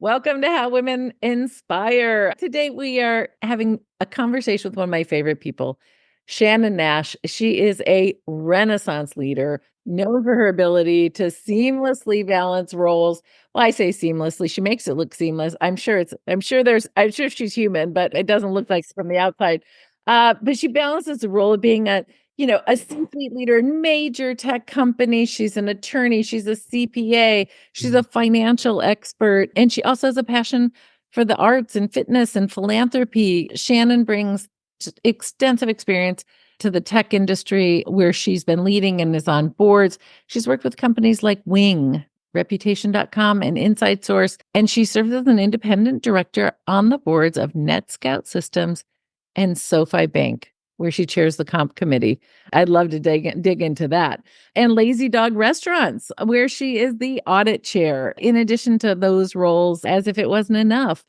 Welcome to How Women Inspire. Today we are having a conversation with one of my favorite people, Shannon Nash. She is a Renaissance leader, known for her ability to seamlessly balance roles. Well, I say seamlessly. She makes it look seamless. I'm sure she's human, but it doesn't look like from the outside. But she balances the role of being a C-suite leader in major tech companies. She's an attorney. She's a CPA. She's a financial expert, and she also has a passion for the arts and fitness and philanthropy. Shannon brings extensive experience to the tech industry where she's been leading and is on boards. She's worked with companies like Wing, Reputation.com, and Insight Source, and she serves as an independent director on the boards of NetScout Systems and SoFi Bank, where she chairs the comp committee. I'd love to dig into that. And Lazy Dog Restaurants, where she is the audit chair. In addition to those roles, as if it wasn't enough,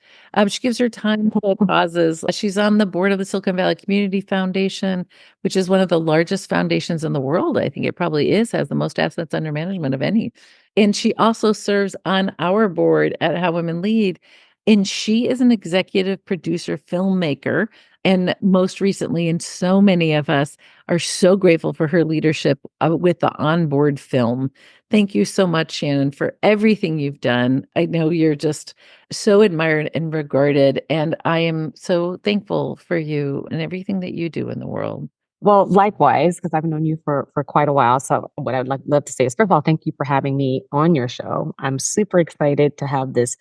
she gives her time to causes. She's on the board of the Silicon Valley Community Foundation, which is one of the largest foundations in the world. I think it probably is, has the most assets under management of any. And she also serves on our board at How Women Lead. And she is an executive producer, filmmaker, and most recently, and so many of us are so grateful for her leadership with the onboard film. Thank you so much, Shannon, for everything you've done. I know you're just so admired and regarded, and I am so thankful for you and everything that you do in the world. Well, likewise, because I've known you for quite a while. So what I'd love to say is, first of all, thank you for having me on your show. I'm super excited to have this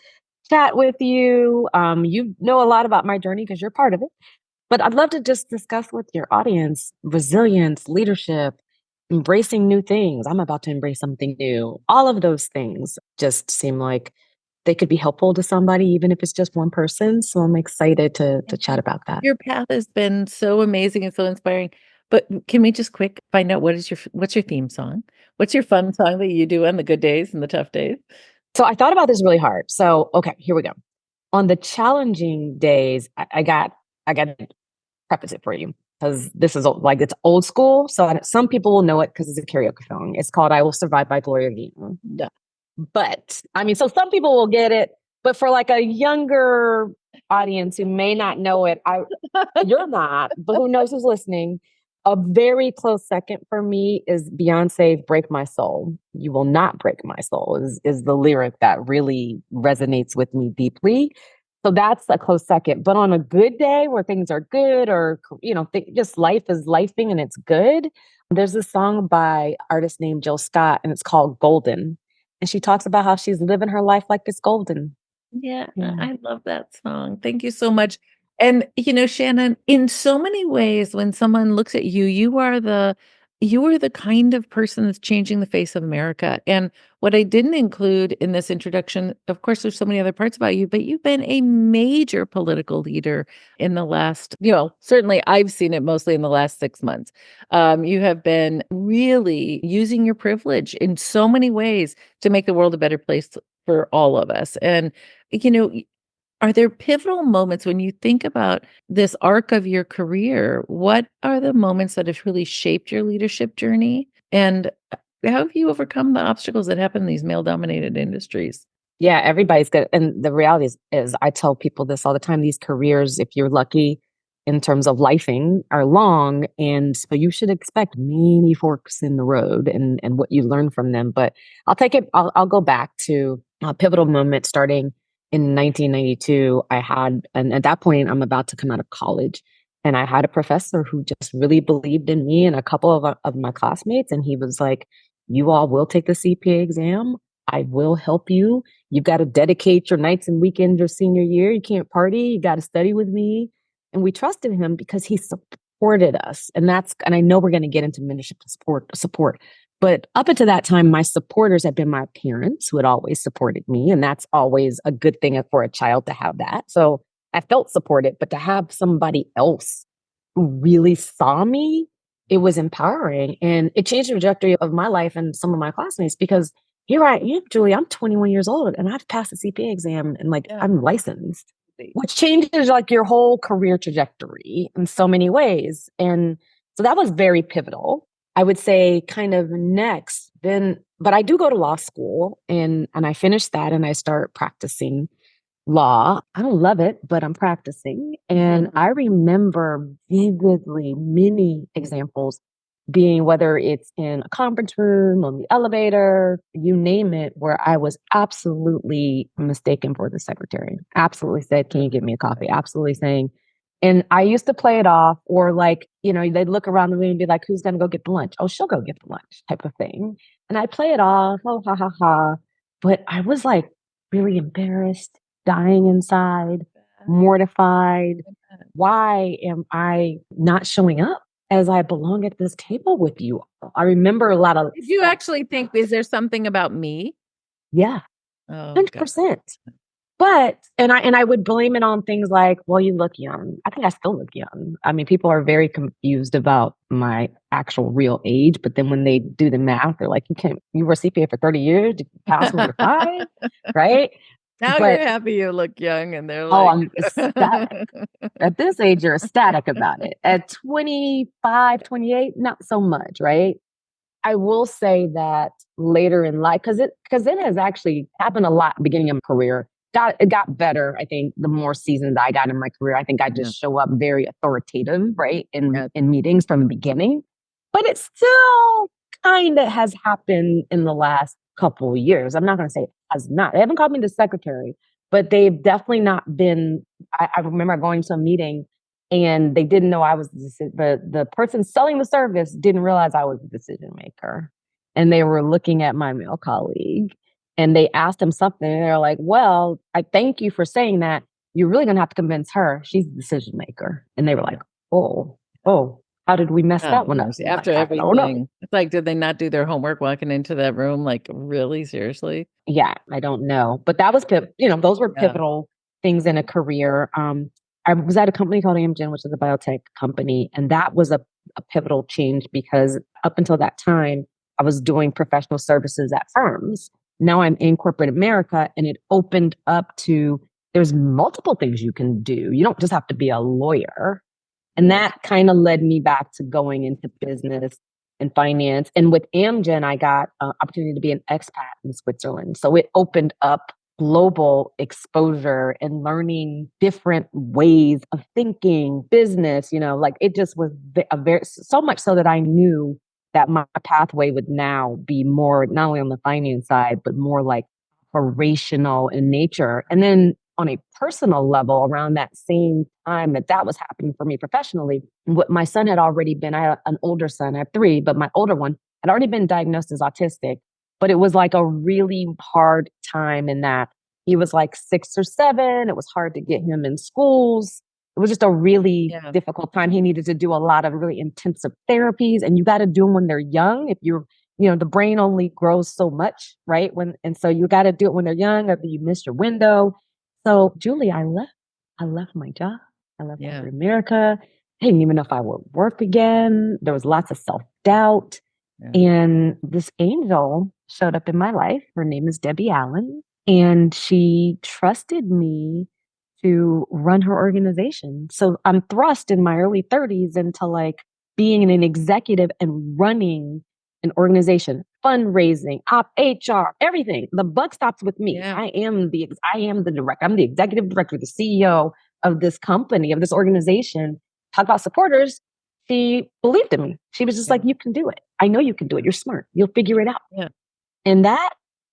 chat with you. You know a lot about my journey because you're part of it. But I'd love to just discuss with your audience resilience, leadership, embracing new things. I'm about to embrace something new. All of those things just seem like they could be helpful to somebody, even if it's just one person. So I'm excited to chat about that. Your path has been so amazing and so inspiring. But can we just quick find out what's your theme song? What's your fun song that you do on the good days and the tough days? So I thought about this really hard. So, okay, here we go. On the challenging days, I got to preface it for you because this is like it's old school. So some people will know it because it's a karaoke song. It's called "I Will Survive" by Gloria Gaynor. Yeah. But I mean, so some people will get it, but for like a younger audience who may not know it, you're not, but who knows who's listening. A very close second for me is Beyonce's "Break My Soul." You will not break my soul is the lyric that really resonates with me deeply. So that's a close second. But on a good day where things are good, or just life is lifing and it's good, there's a song by artist named Jill Scott, and it's called "Golden." And she talks about how she's living her life like it's golden. Yeah, Yeah. I love that song. Thank you so much. And Shannon, in so many ways, when someone looks at you, you are the kind of person that's changing the face of America. And what I didn't include in this introduction, of course, there's so many other parts about you, but you've been a major political leader in the last, certainly I've seen it mostly in the last 6 months. You have been really using your privilege in so many ways to make the world a better place for all of us. And you know, are there pivotal moments when you think about this arc of your career? What are the moments that have really shaped your leadership journey? And how have you overcome the obstacles that happen in these male-dominated industries? Yeah, everybody's good. And the reality is I tell people this all the time. These careers, if you're lucky in terms of lifing, are long. And so you should expect many forks in the road and what you learn from them. But I'll go back to a pivotal moment starting in 1992. And at that point, I'm about to come out of college. And I had a professor who just really believed in me and a couple of my classmates. And he was like, "You all will take the CPA exam. I will help you. You got to dedicate your nights and weekends your senior year. You can't party. You got to study with me." And we trusted him because he supported us. And I know we're going to get into mentorship support. But up until that time, my supporters had been my parents who had always supported me. And that's always a good thing for a child to have that. So I felt supported, but to have somebody else who really saw me, it was empowering. And it changed the trajectory of my life and some of my classmates because here I am, Julie, I'm 21 years old and I've passed the CPA exam and Yeah. I'm licensed, which changes like your whole career trajectory in so many ways. And so that was very pivotal. I would say kind of next, then, but I do go to law school and I finish that and I start practicing. law. I don't love it, but I'm practicing. And I remember vividly many examples being whether it's in a conference room, on the elevator, you name it, where I was absolutely mistaken for the secretary. Absolutely said, "Can you get me a coffee?" Absolutely saying, and I used to play it off, or like, they'd look around the room and be like, "Who's going to go get the lunch?" "Oh, she'll go get the lunch," type of thing. And I play it off, oh, ha, ha, ha. But I was like really embarrassed, dying inside, mortified. Why am I not showing up as I belong at this table with you all? I remember a lot of Did you actually think, "Is there something about me?" yeah, Oh, god. 100%. But I would blame it on things like, "Well, you look young." I think I still look young. I mean, people are very confused about my actual real age, but then when they do the math, they're like, You were a CPA for 30 years, did you pass when you're 5?" Right? Now you're But, happy you look young, and they're oh, like I'm ecstatic. At this age, you're ecstatic about it. At 25, 28, not so much, right? I will say that later in life, because it has actually happened a lot beginning of my career. It got better, I think, the more seasoned I got in my career. I think I Yeah, just show up very authoritative, right, in yeah, in meetings from the beginning. But it still kind of has happened in the last couple of years. I'm not going to say it has not. They haven't called me the secretary, but they've definitely not been. I remember going to a meeting and they didn't know I was the person selling the service didn't realize I was the decision maker, and they were looking at my male colleague, and they asked him something, and they're like, "Well, I thank you for saying that. You're really gonna have to convince her. She's the decision maker." And they were yeah. like, "Oh, oh, how did we mess Oh, that one up?" mercy. I'm like, After "I don't know." everything, it's like, did they not do their homework walking into that room? Like, really? Seriously? Yeah, I don't know. But that was those were Yeah, pivotal things in a career. I was at a company called Amgen, which is a biotech company, and that was a pivotal change because up until that time, I was doing professional services at firms. Now I'm in corporate America, and it opened up to there's multiple things you can do. You don't just have to be a lawyer. And right. that kind of led me back to going into business and finance. And with Amgen, I got an opportunity to be an expat in Switzerland. So it opened up global exposure and learning different ways of thinking, business, like it just was a very, so much so that I knew that my pathway would now be more, not only on the finance side, but more like operational in nature. And then on a personal level, around that same time that was happening for me professionally, what my son had already been, I had an older son, I have three, but my older one had already been diagnosed as autistic. But it was like a really hard time in that he was like 6 or 7. It was hard to get him in schools. It was just a really Yeah, difficult time. He needed to do a lot of really intensive therapies, and you got to do them when they're young. If you're, the brain only grows so much, right? And so you got to do it when they're young, or you miss your window. So, Julie, I left. I left my job. I left yeah, corporate America. I didn't even know if I would work again. There was lots of self doubt. yeah. And this angel showed up in my life. Her name is Debbie Allen. And she trusted me to run her organization. So I'm thrust in my early 30s into like being an executive and running an organization, fundraising, HR, everything. The buck stops with me. Yeah, I am the director. I'm the executive director, the CEO of this company, of this organization. Talk about supporters. She believed in me. She was just yeah, like, "You can do it. I know you can do it. You're smart. You'll figure it out." yeah, And that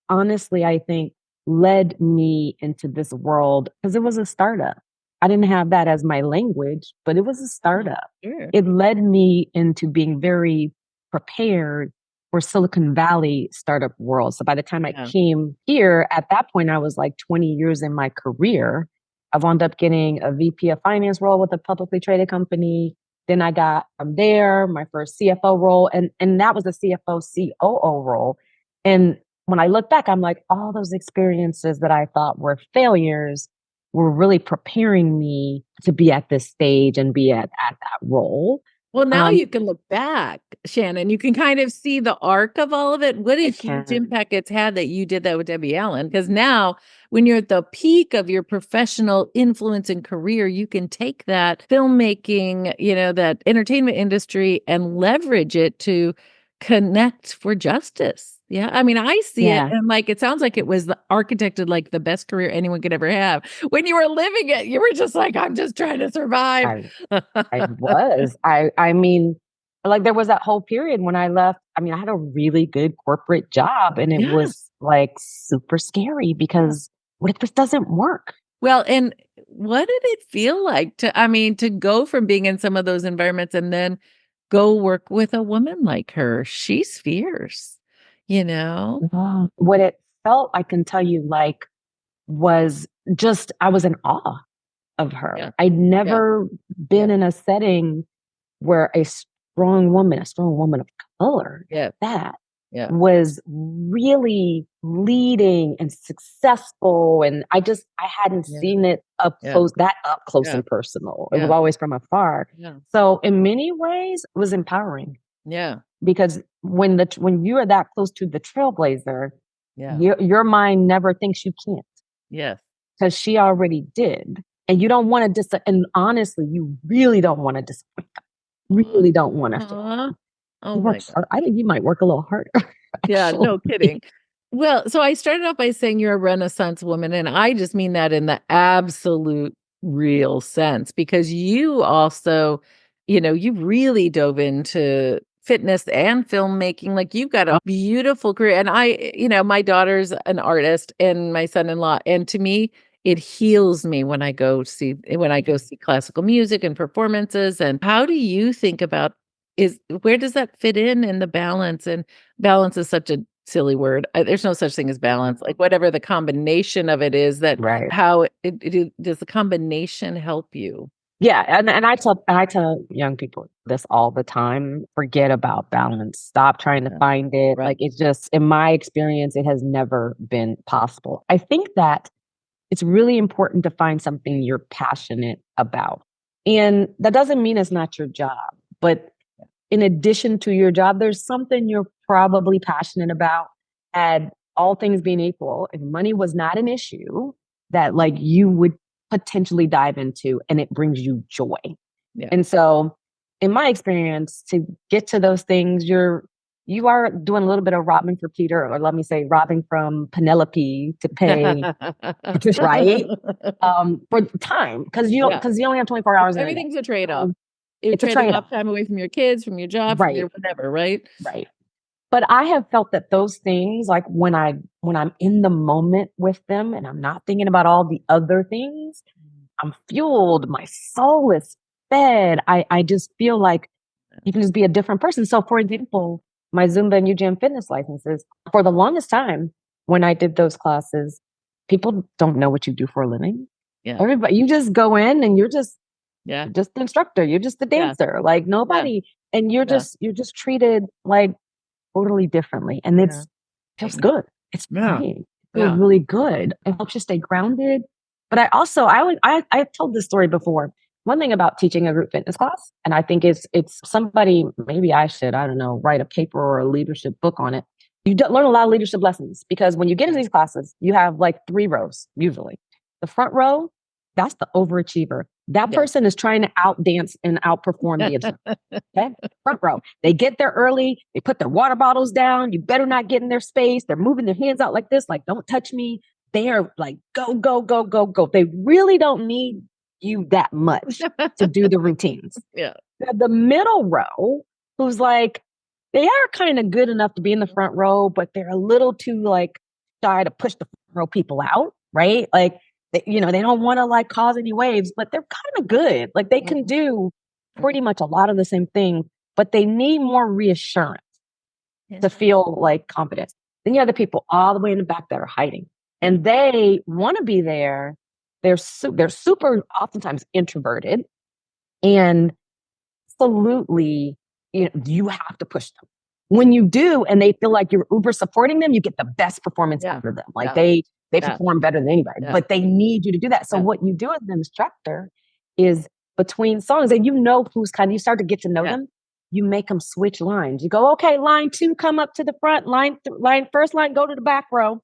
honestly, I think led me into this world because it was a startup. I didn't have that as my language, but it was a yeah, startup. sure. It led me into being very prepared for Silicon Valley startup world. So by the time I Yeah, came here, at that point, I was like 20 years in my career. I wound up getting a VP of finance role with a publicly traded company. Then I got from there my first CFO role, and that was a CFO COO role. And when I look back, I'm like, all those experiences that I thought were failures were really preparing me to be at this stage and be at that role. well, now Um, you can look back, Shannon, you can kind of see the arc of all of it. What a I huge can. impact it's had that you did that with Debbie Allen. Because now when you're at the peak of your professional influence and career, you can take that filmmaking, that entertainment industry and leverage it to connect for justice. Yeah, I mean, I see it Yeah. and, like, it sounds like it was the architected, like, the best career anyone could ever have. When you were living it, you were just like, "I'm just trying to survive." I I was. I mean, like, there was that whole period when I left. I mean, I had a really good corporate job, and it was, Yes. like, super scary Yeah. because what if this doesn't work? Well, and what did it feel like to I mean, to go from being in some of those environments and then go work with a woman like her? She's fierce, you know? What it felt, I can tell you, like, was just I was in awe of Yeah, her. I'd yeah, never been yeah, in a setting where a strong woman of color at yeah, that, yeah, was really leading and successful, and I hadn't yeah, seen it yeah, up close yeah, and personal. It was yeah, always from afar. yeah, So in many ways, it was empowering yeah, because when you are that close to the trailblazer, yeah, your mind never thinks you can't yes. because she already did. And you don't want to and honestly, you really don't want to disappoint. Aw, Really don't want to fail. aw. Oh You my work god. hard. I think you might work a little harder, Yeah, actually. no kidding. Well, so I started off by saying you're a Renaissance woman, and I just mean that in the absolute real sense because you also, you really dove into fitness and filmmaking. Like you've got a beautiful career. And my daughter's an artist and my son-in-law. And to me, it heals me when I go see classical music and performances. And how do you think about is where does that fit in the balance? And balance is such a silly word. There's no such thing as balance. Like, whatever the combination of it is that Right. how does the combination help you? Yeah, and I tell young people this all the time, forget about balance. Stop trying to Yeah, find it. right. Like, it's just in my experience, it has never been possible. I think that it's really important to find something you're passionate about. And that doesn't mean it's not your job, but in addition to your job, there's something you're probably passionate about. And all things being equal, if money was not an issue, that like you would potentially dive into and it brings you joy. Yeah. And so in my experience, to get to those things, you are doing a little bit of robbing for Peter, or let me say robbing from Penelope to pay, right? For time. Yeah. Because you only have 24 hours in a day. Everything's a trade-off. So You're it's a trading off trade-off. time away from your kids, from your job, from Right. your whatever, right? Right. But I have felt that those things, like when I'm in the moment with them and I'm not thinking about all the other things, I'm fueled, my soul is fed. I just feel like you can just be a different person. So for example, my Zumba and UGM fitness licenses, for the longest time when I did those classes, people don't know what you do for a living. Yeah. Everybody, you just go in and Yeah. you're just the instructor, you're just the Yeah. dancer, like Yeah. nobody, and Yeah. you're just treated like totally differently, and Yeah. it's feels good. It's Yeah. great. It feels Yeah. really good. It helps you stay grounded. But I also I've told this story before. One thing about teaching a group fitness class, and I think it's somebody, maybe I should, I don't know, write a paper or a leadership book on it. You learn a lot of leadership lessons because when you get into these classes, you have like three rows usually. The front row, that's the overachiever. That Yeah. person is trying to outdance and outperform the observer. Okay. Front row. They get there early. They put their water bottles down. You better not get in their space. They're moving their hands out like this, like, don't touch me. They are like, go, go, go, go, go. They really don't need you that much to do the routines. Yeah. The middle row, who's like, they are kind of good enough to be in the front row, but they're a little too like shy to push the front row people out, right? Like, they don't want to like cause any waves, but they're kind of good. Like they can Mhm. do Mhm. pretty much a lot of the same thing, but they need more reassurance Yeah. to feel like confidence. Then you have the people all the way in the back that are hiding, Yeah. and they want to be there. They're super oftentimes introverted, and absolutely, you have to push them. When you do, and they feel like you're uber supporting them, you get the best performance Yeah. out of them. Like Yeah. they Yeah. perform better than anybody, Yeah. but they need you to do that. So Yeah. what you do as an instructor is between songs, and who's kind of, you start to get to know Yeah. them. You make them switch lines. You go, okay, line two, come up to the front. Line first line, go to the back row.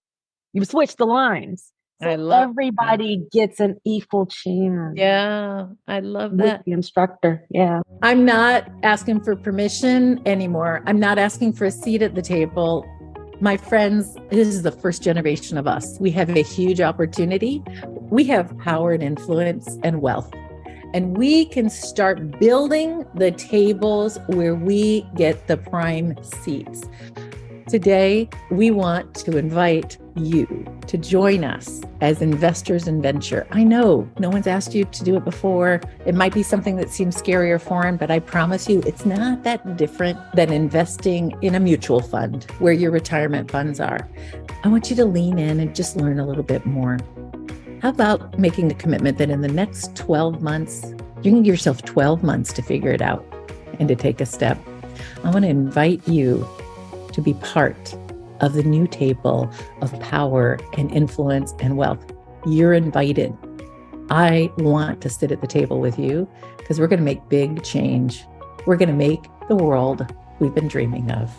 You switch the lines, I so love that. everybody gets an equal chance Yeah. I love with that. the instructor. Yeah. I'm not asking for permission anymore. I'm not asking for a seat at the table. My friends, this is the first generation of us. We have a huge opportunity. We have power and influence and wealth. And we can start building the tables where we get the prime seats. Today, we want to invite you to join us as investors in venture. I know no one's asked you to do it before. It might be something that seems scary or foreign, but I promise you it's not that different than investing in a mutual fund where your retirement funds are. I want you to lean in and just learn a little bit more. How about making a commitment that in the next 12 months, you can give yourself 12 months to figure it out and to take a step? I want to invite you to be part of the new table of power and influence and wealth. You're invited. I want to sit at the table with you because we're going to make big change. We're going to make the world we've been dreaming of.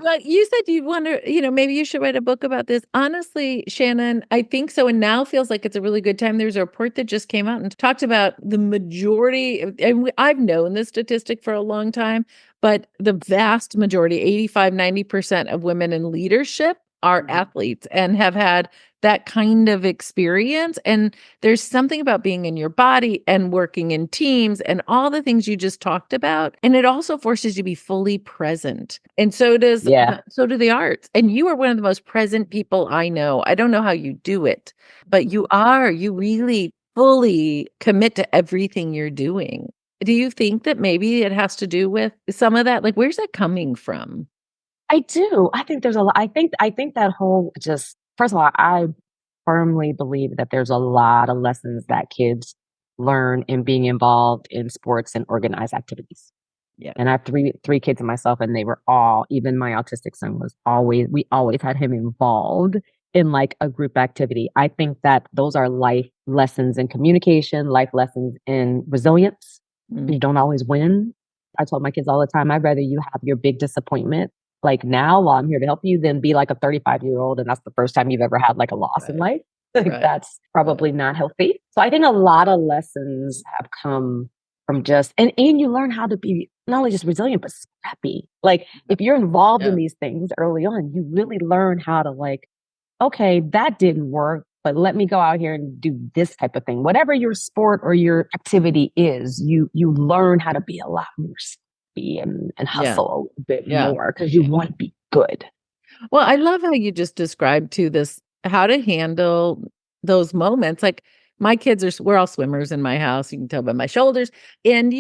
Well, you said you want to, maybe you should write a book about this. Honestly, Shannon, I think so. And now feels like it's a really good time. There's a report that just came out and talked about the majority, and I've known this statistic for a long time, but the vast majority, 85, 90% of women in leadership are athletes and have had that kind of experience. And there's something about being in your body and working in teams and all the things you just talked about. And it also forces you to be fully present. And Yeah. so do the arts. And you are one of the most present people I know. I don't know how you do it, but you really fully commit to everything you're doing. Do you think that maybe it has to do with some of that? Like, where's that coming from? I do. I think there's a lot. I think that whole just first of all, I firmly believe that there's a lot of lessons that kids learn in being involved in sports and organized activities. Yeah. And I have three kids and myself, and they were all, even my autistic son was always, we always had him involved in like a group activity. I think that those are life lessons in communication, life lessons in resilience. Mm, You don't always win. I told my kids all the time, I'd rather you have your big disappointment like now while I'm here to help you than be like a 35-year-old and that's the first time you've ever had like a loss in right. life. Like Right. that's probably not healthy. So I think a lot of lessons have come from just and you learn how to be not only just resilient but scrappy. Like if you're involved in Yeah. these things early on, you really learn how to like, okay, that didn't work, but let me go out here and do this type of thing. Whatever your sport or your activity is, you learn how to be a lot more scrappy and Yeah. hustle a little bit Yeah. more because you want to be good. Well, I love how you just described to this how to handle those moments. Like my kids we're all swimmers in my house. You can tell by my shoulders. And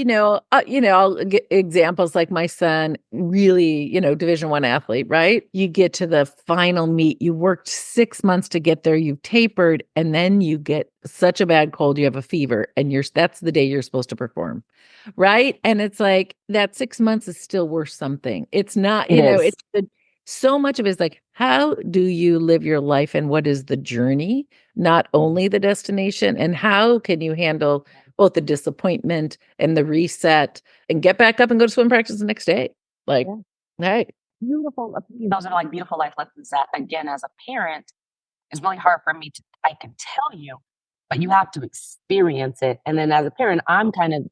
I'll get examples like my son, really, Division 1 athlete, right? You get to the final meet, you worked 6 months to get there, you tapered, and then you get such a bad cold, you have a fever, and that's the day you're supposed to perform. Right. And it's like that 6 months is still worth something. It's not, It is. it's the so much of it is like, how do you live your life and what is the journey, not only the destination? And how can you handle both the disappointment and the reset and get back up and go to swim practice the next day? Like, Yeah. hey, Beautiful. Those are like beautiful life lessons that, again, as a parent, is really hard for me to, I can tell you, but you have to experience it. And then as a parent,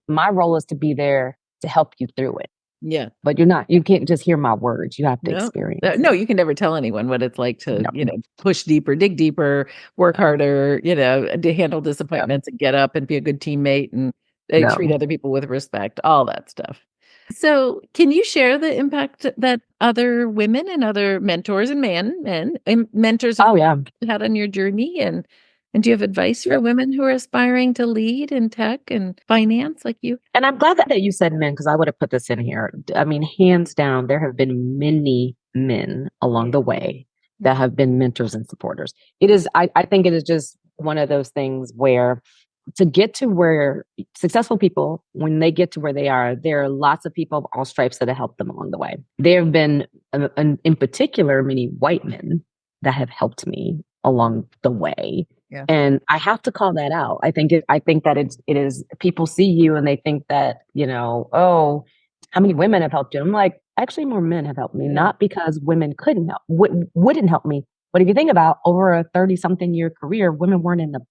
my role is to be there to help you through it. yeah. But you can't just hear my words. You have to No. experience No, it. you can never tell anyone what it's like to, No. push deeper, dig deeper, work harder, to handle Yeah. disappointments and get up and be a good teammate and treat No. other people with respect, all that stuff. So, can you share the impact that other women and other mentors and men and mentors have Oh yeah. had on your journey? And do you have advice for women who are aspiring to lead in tech and finance like you? And I'm glad that you said men because I would have put this in here. I mean, hands down, there have been many men along the way that have been mentors and supporters. I think it is just one of those things where to get to where successful people, when they get to where they are, there are lots of people of all stripes that have helped them along the way. There have been, in particular, many white men that have helped me along the way. Yeah. And I have to call that out. I think that it is people see you and they think that, oh, how many women have helped you? I'm like, actually more men have helped me, Yeah. not because women couldn't help, wouldn't help me. But if you think about over a 30 something year career, women weren't in the,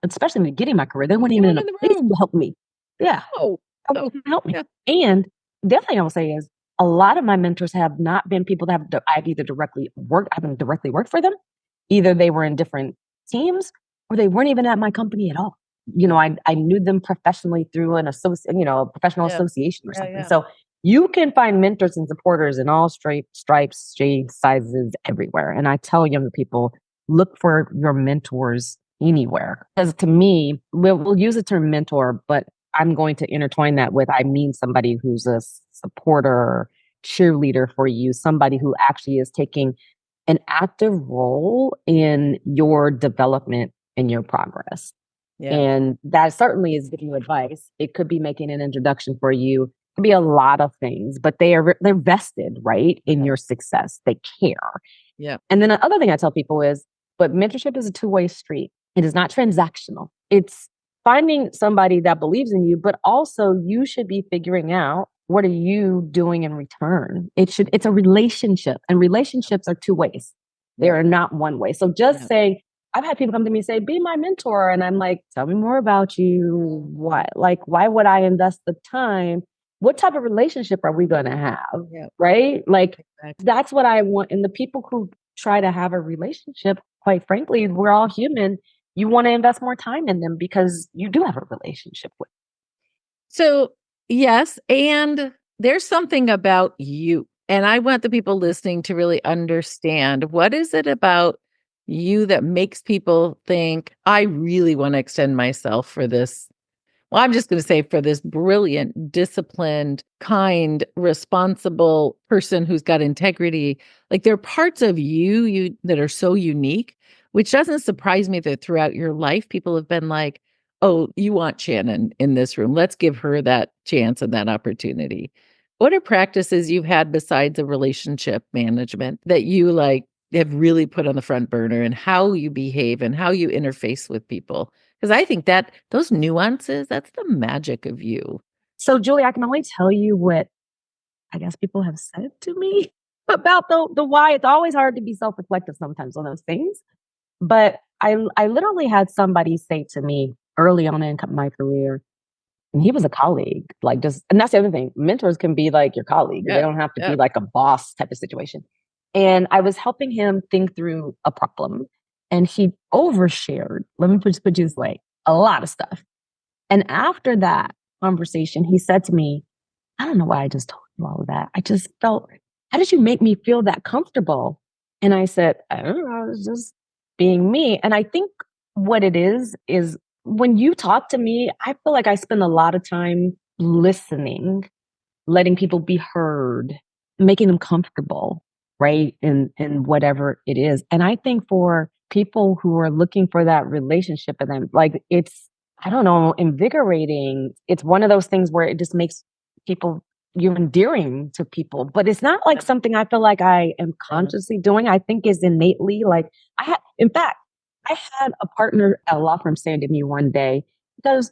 especially in the beginning of my career, they weren't They even in weren't a in the place room. to help me. Yeah. Oh, so Help me. yeah. And the other thing I will say is a lot of my mentors have not been people that I've either directly worked for them. Either they were in different teams or they weren't even at my company at all. I knew them professionally through a professional Yeah. association or Yeah, something. yeah. So you can find mentors and supporters in all stripes, shades, sizes, everywhere. And I tell younger people, look for your mentors anywhere. Because to me, we'll use the term mentor, but I'm going to intertwine that with I mean somebody who's a supporter, cheerleader for you, somebody who actually is taking an active role in your development and your progress. Yeah. And that certainly is giving you advice. It could be making an introduction for you. It could be a lot of things, but they're vested, right, in Yeah. your success. They care. Yeah. And then the other thing I tell people is, but mentorship is a two-way street. It is not transactional. It's finding somebody that believes in you, but also you should be figuring out what are you doing in return. It's a relationship, and relationships are two ways. They Yeah. are not one way. So just Yeah. saying, I've had people come to me and say, be my mentor. And I'm like, tell me more about you. Why would I invest the time? What type of relationship are we going to have? Yeah. Right? Like, Exactly. that's what I want. And the people who try to have a relationship, quite frankly, we're all human. You want to invest more time in them because you do have a relationship with. So, yes, and there's something about you, and I want the people listening to really understand what is it about you that makes people think, "I really wanna extend myself for this." Well, I'm just gonna say for this brilliant, disciplined, kind, responsible person who's got integrity. Like, there are parts of you that are so unique, which doesn't surprise me that throughout your life, people have been like, "Oh, you want Shannon in this room. Let's give her that chance and that opportunity." What are practices you've had besides a relationship management that you, like, have really put on the front burner and how you behave and how you interface with people? 'Cause I think that those nuances, that's the magic of you. So, Julie, I can only tell you what I guess people have said to me about the why. It's always hard to be self-reflective sometimes on those things. But I literally had somebody say to me early on in my career, and he was a colleague, like just, and that's the other thing. Mentors can be like your colleague. They Yeah, don't have to yeah. be like a boss type of situation. And I was helping him think through a problem, and he overshared. Let me just put it this way, a lot of stuff. And after that conversation, he said to me, I don't know why I just told you all of that. I just felt, how did you make me feel that comfortable? And I said, I don't know, I was just being me. And I think what it is when you talk to me, I feel like I spend a lot of time listening, letting people be heard, making them comfortable, right? In whatever it is. And I think for people who are looking for that relationship and then like it's, I don't know, invigorating. It's one of those things where it just makes people you're endearing to people. But it's not like something I feel like I am Yeah. consciously doing. I think is innately like in fact, I had a partner at a law firm say to me one day, because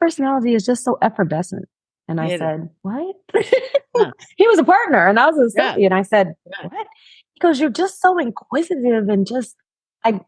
personality is just so effervescent. And I It is. said, what? Yeah, He was a partner and I was an yeah, associate. And I said, yeah. what? He goes, you're just so inquisitive and just,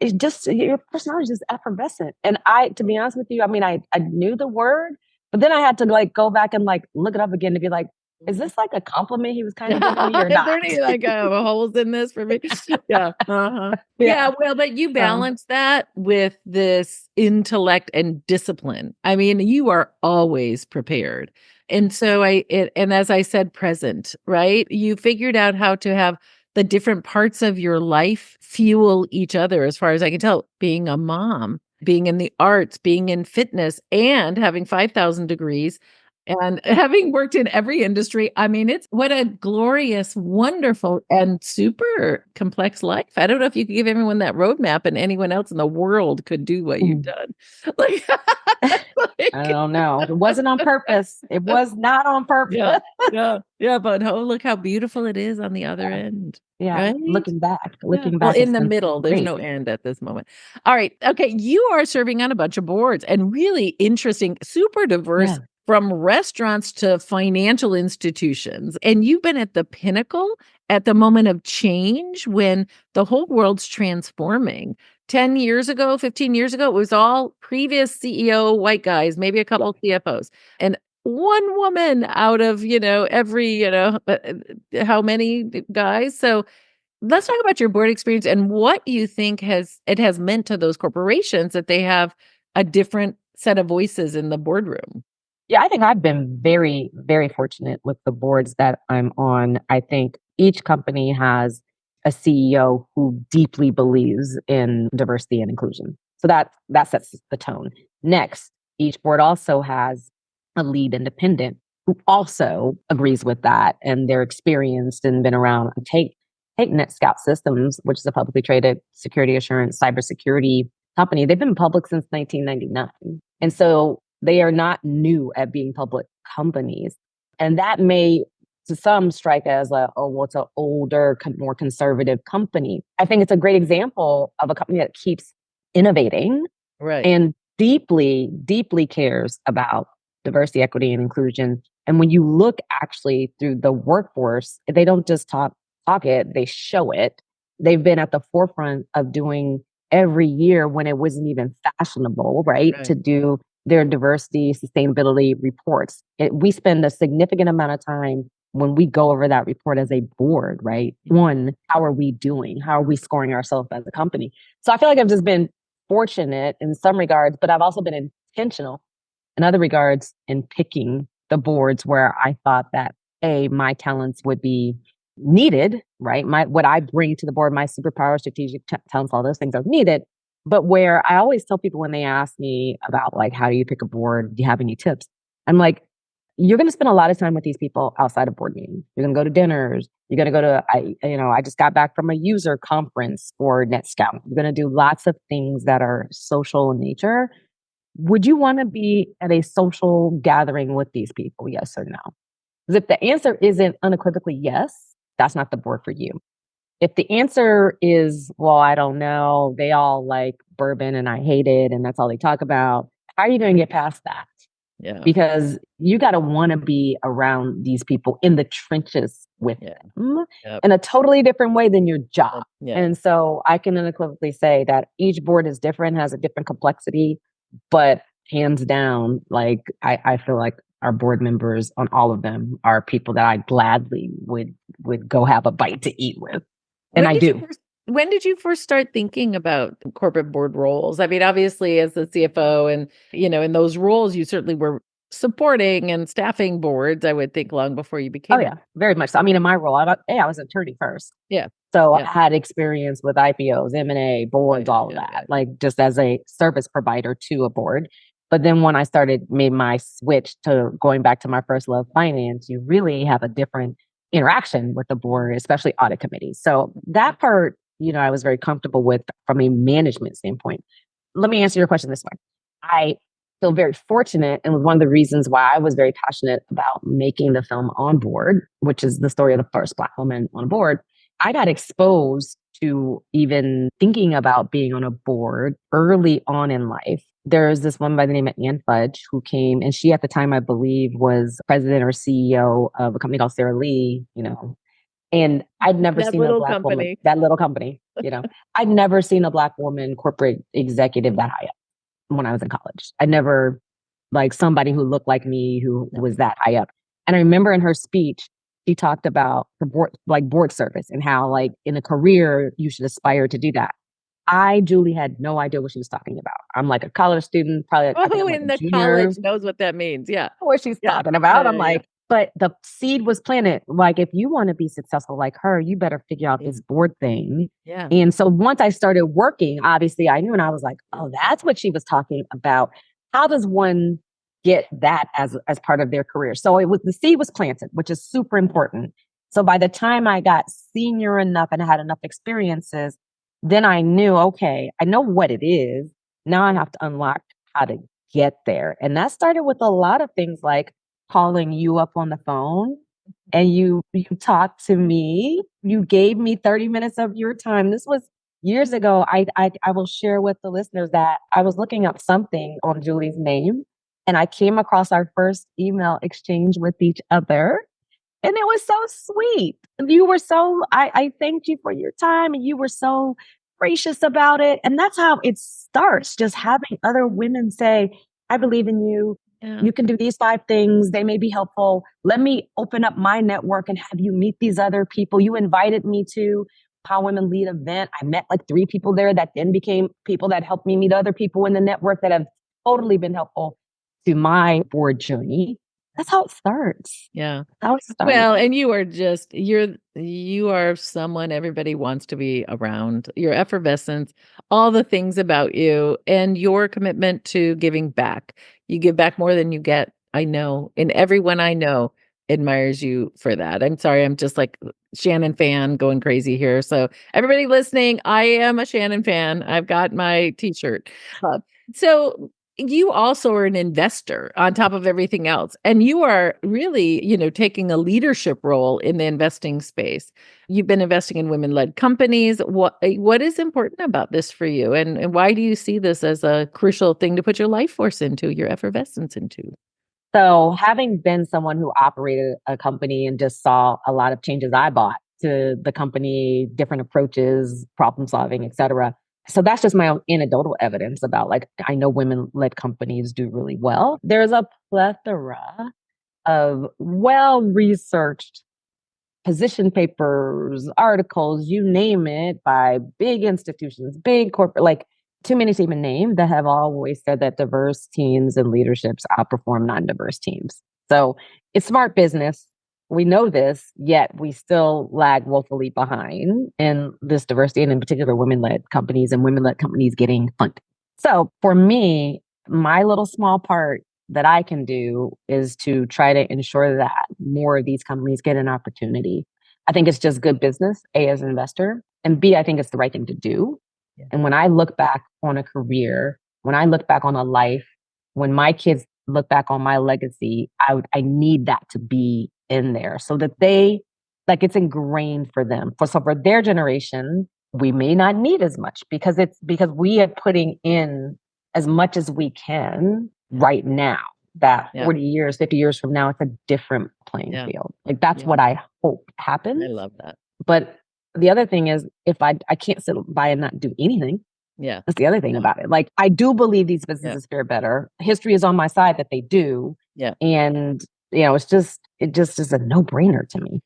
it's just, your personality is just effervescent. And to be honest with you, I mean, I knew the word, but then I had to like go back and like look it up again to be like, is Mhm. this like a compliment he was kind of giving me or Is not? there any, like, holes in this for me? Yeah, uh-huh. Yeah. Yeah, well, but you So, balance that with this intellect and discipline. I mean, you are always prepared. And so and as I said, present, right? You figured out how to have the different parts of your life fuel each other, as far as I can tell, being a mom, being in the arts, being in fitness, and having 5,000 degrees and having worked in every industry. I mean, it's what a glorious, wonderful, and super complex life. I don't know if you could give everyone that roadmap and anyone else in the world could do what you've mm, done. Like, I like don't know. It wasn't on purpose. It was not on purpose. yeah, yeah, yeah, but oh, look how beautiful it is on the other end, Yeah, right? Yeah. looking Well, back, in it's the been middle, there's great. no end at this moment. All right. Okay. You are serving on a bunch of boards and really interesting, super diverse Yeah. from restaurants to financial institutions. And you've been at the pinnacle at the moment of change when the whole world's transforming. 10 years ago, 15 years ago, it was all previous CEO white guys, maybe a Yeah. couple CFOs. And one woman out of, every, how many guys. So let's talk about your board experience and what you think has meant to those corporations that they have a different set of voices in the boardroom. Yeah, I think I've been very, very fortunate with the boards that I'm on. I think each company has a CEO who deeply believes in diversity and inclusion. So that sets the tone. Next, each board also has a lead independent who also agrees with that and they're experienced and been around. Take NetScout Systems, which is a publicly traded security assurance cybersecurity company. They've been public since 1999. And so they are not new at being public companies. And that may, to some, strike as a, oh, well, it's an older, more conservative company. I think it's a great example of a company that keeps innovating Right. and deeply, deeply cares about diversity, equity, and inclusion. And when you look actually through the workforce, they don't just talk it, they show it. They've been at the forefront of doing every year when it wasn't even fashionable, right? Right. To do their diversity, sustainability reports. We spend a significant amount of time when we go over that report as a board, right? One, how are we doing? How are we scoring ourselves as a company? So I feel like I've just been fortunate in some regards, but I've also been intentional in other regards in picking the boards where I thought that my talents would be needed, right? What I bring to the board, my superpower, strategic talents, all those things are needed. But where I always tell people when they ask me about like how do you pick a board, do you have any tips? I'm like, you're going to spend a lot of time with these people outside of board meetings. You're going to go to dinners. You're going to go to, I just got back from a user conference for NetScout. You're going to do lots of things that are social in nature. Would you want to be at a social gathering with these people? Yes or no? Because if the answer isn't unequivocally yes, that's not the board for you. If the answer is, well, I don't know, they all like bourbon and I hate it and that's all they talk about, how are you going to get past that? Yeah. Because you got to want to be around these people in the trenches with Yeah. them Yep. in a totally different way than your job. Yeah. And so I can unequivocally say that each board is different, has a different complexity, but hands down, like I feel like our board members on all of them are people that I gladly would go have a bite to eat with. And When I did you do. first when did you first start thinking about corporate board roles? I mean, obviously, as the CFO and, in those roles, you certainly were supporting and staffing boards, I would think long before you Oh became a. yeah, very much so. I mean, in my role, I was an attorney first. Yeah. So I Yeah. had experience with IPOs, M&A, Yeah, boards, yeah, all of yeah, yeah. that, like just as a service provider to a board. But then when I made my switch to going back to my first love, finance, you really have a different interaction with the board, especially audit committees. So that part, I was very comfortable with from a management standpoint. Let me answer your question this way. I feel very fortunate, and was one of the reasons why I was very passionate about making the film On Board, which is the story of the first Black woman on board. I got exposed to even thinking about being on a board early on in life. There's this woman by the name of Ann Fudge who came, and she at the time, I believe, was president or CEO of a company called Sarah Lee, and I'd never That seen a little Black woman, company. that little company, I'd never seen a Black woman corporate executive that high up when I was in college. I never like somebody who looked like me who No. was that high up. And I remember in her speech, she talked about the board service and how like in a career you should aspire to do that. I, Julie, had no idea what she was talking about. I'm like a college student, probably I think Who I'm like in a the junior. college knows what that means? Yeah. What she's Yeah. talking Yeah, about. I'm yeah, yeah. like, but the seed was planted. Like, if you want to be successful like her, you better figure out Yeah. this board thing. Yeah. And so once I started working, obviously I knew, and I was like, oh, that's what she was talking about. How does one get that as part of their career? So the seed was planted, which is super important. So by the time I got senior enough and had enough experiences, then I knew, okay, I know what it is. Now I have to unlock how to get there. And that started with a lot of things like calling you up on the phone and you talked to me. You gave me 30 minutes of your time. This was years ago. I will share with the listeners that I was looking up something on Julie's name and I came across our first email exchange with each other. And it was so sweet. You were so, I thanked you for your time and you were so gracious about it. And that's how it starts, just having other women say, I believe in you. Yeah. You can do these 5 things. They may be helpful. Let me open up my network and have you meet these other people. You invited me to How Women Lead event. I met like 3 people there that then became people that helped me meet other people in the network that have totally been helpful to my board journey. That's how it starts. Yeah. How it starts. Well, and you are someone everybody wants to be around. Your effervescence, all the things about you, and your commitment to giving back. You give back more than you get. I know, and everyone I know admires you for that. I'm sorry, I'm just like Shannon fan going crazy here. So everybody listening, I am a Shannon fan. I've got my t-shirt. So you also are an investor on top of everything else. And you are really, taking a leadership role in the investing space. You've been investing in women-led companies. What is important about this for you? And why do you see this as a crucial thing to put your life force into, your effervescence into? So, having been someone who operated a company and just saw a lot of changes I bought to the company, different approaches, problem solving, et cetera. So that's just my own anecdotal evidence about like I know women-led companies do really well. There's a plethora of well-researched position papers, articles, you name it, by big institutions, big corporate, like too many to even name, that have always said that diverse teams and leaderships outperform non-diverse teams. So it's smart business. We know this, yet we still lag woefully behind in this diversity, and in particular, women-led companies and women-led companies getting funded. So for me, my little small part that I can do is to try to ensure that more of these companies get an opportunity. I think it's just good business, A, as an investor, and B, I think it's the right thing to do. Yeah. And when I look back on a career, when I look back on a life, when my kids look back on my legacy, I need that to be in there so that they, like, it's ingrained for them. For their generation, we may not need as much because we are putting in as much as we can right now. That Yeah. 40 years, 50 years from now, it's a different playing Yeah. field. Like that's Yeah. what I hope I happens. love that. But the other thing is, if I can't sit by and not do anything. Yeah. That's the other thing Yeah. about it. Like I do believe these Yeah. businesses fare better. History is on my side that they do. Yeah. And it just is a no-brainer to me.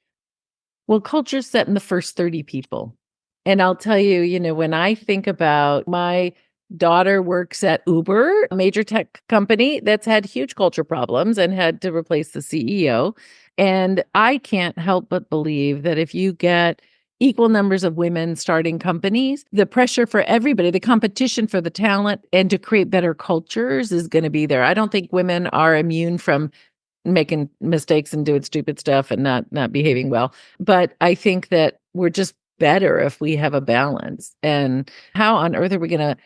Well, culture's set in the first 30 people. And I'll tell you, when I think about my daughter works at Uber, a major tech company that's had huge culture problems and had to replace the CEO. And I can't help but believe that if you get equal numbers of women starting companies, the pressure for everybody, the competition for the talent and to create better cultures is going to be there. I don't think women are immune from making mistakes and doing stupid stuff and not behaving well. But I think that we're just better if we have a balance. And how on earth are we going to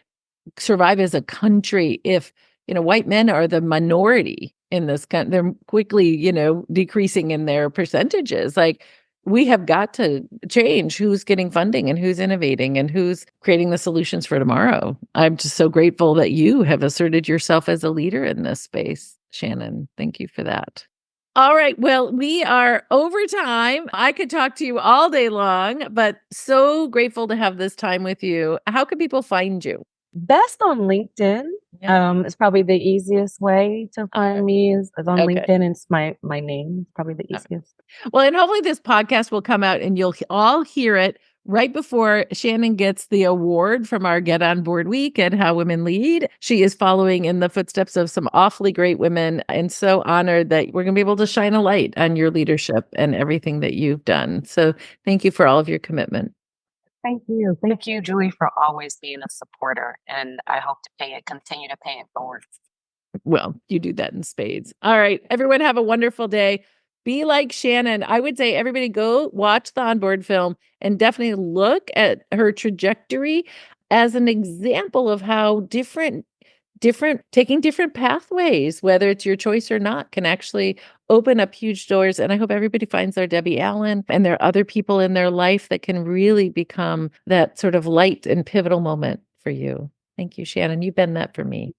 survive as a country if, white men are the minority in this country? They're quickly, decreasing in their percentages. Like we have got to change who's getting funding and who's innovating and who's creating the solutions for tomorrow. I'm just so grateful that you have asserted yourself as a leader in this space, Shannon. Thank you for that. All right. Well, we are over time. I could talk to you all day long, but so grateful to have this time with you. How can people find you? Best on LinkedIn. Yeah. It's probably the easiest way to find me is on Okay. LinkedIn. It's my name. It's probably the All right. easiest. Well, and hopefully this podcast will come out and you'll all hear it right before Shannon gets the award from our Get On Board Week at How Women Lead. She is following in the footsteps of some awfully great women, and so honored that we're going to be able to shine a light on your leadership and everything that you've done. So thank you for all of your commitment. Thank you. Thank you, Julie, for always being a supporter. And I hope to continue to pay it forward. Well, you do that in spades. All right, everyone have a wonderful day. Be like Shannon. I would say everybody go watch the onboard film and definitely look at her trajectory as an example of how different taking different pathways, whether it's your choice or not, can actually open up huge doors. And I hope everybody finds their Debbie Allen and there are other people in their life that can really become that sort of light and pivotal moment for you. Thank you, Shannon. You've been that for me.